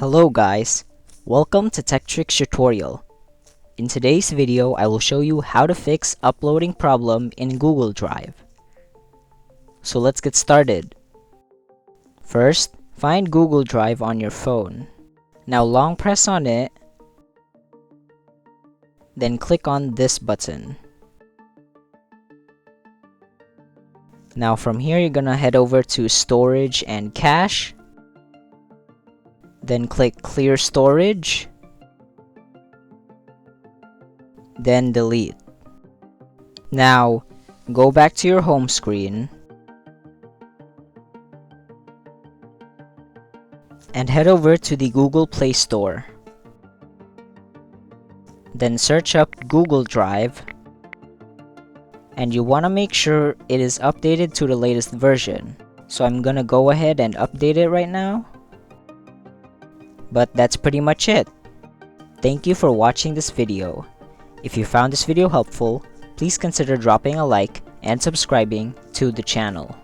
Hello guys, welcome to Tech Tricks tutorial. In today's video, I will show you how to fix uploading problem in Google Drive. So let's get started. First, find Google Drive on your phone. Now long press on it, then click on this button. Now from here, you're gonna head over to Storage and Cache. Then click Clear Storage. Then Delete. Now, go back to your home screen and head over to the Google Play Store. Then search up Google Drive, and you want to make sure it is updated to the latest version. So I'm gonna go ahead and update it right now. But that's pretty much it. Thank you for watching this video. If you found this video helpful, please consider dropping a like and subscribing to the channel.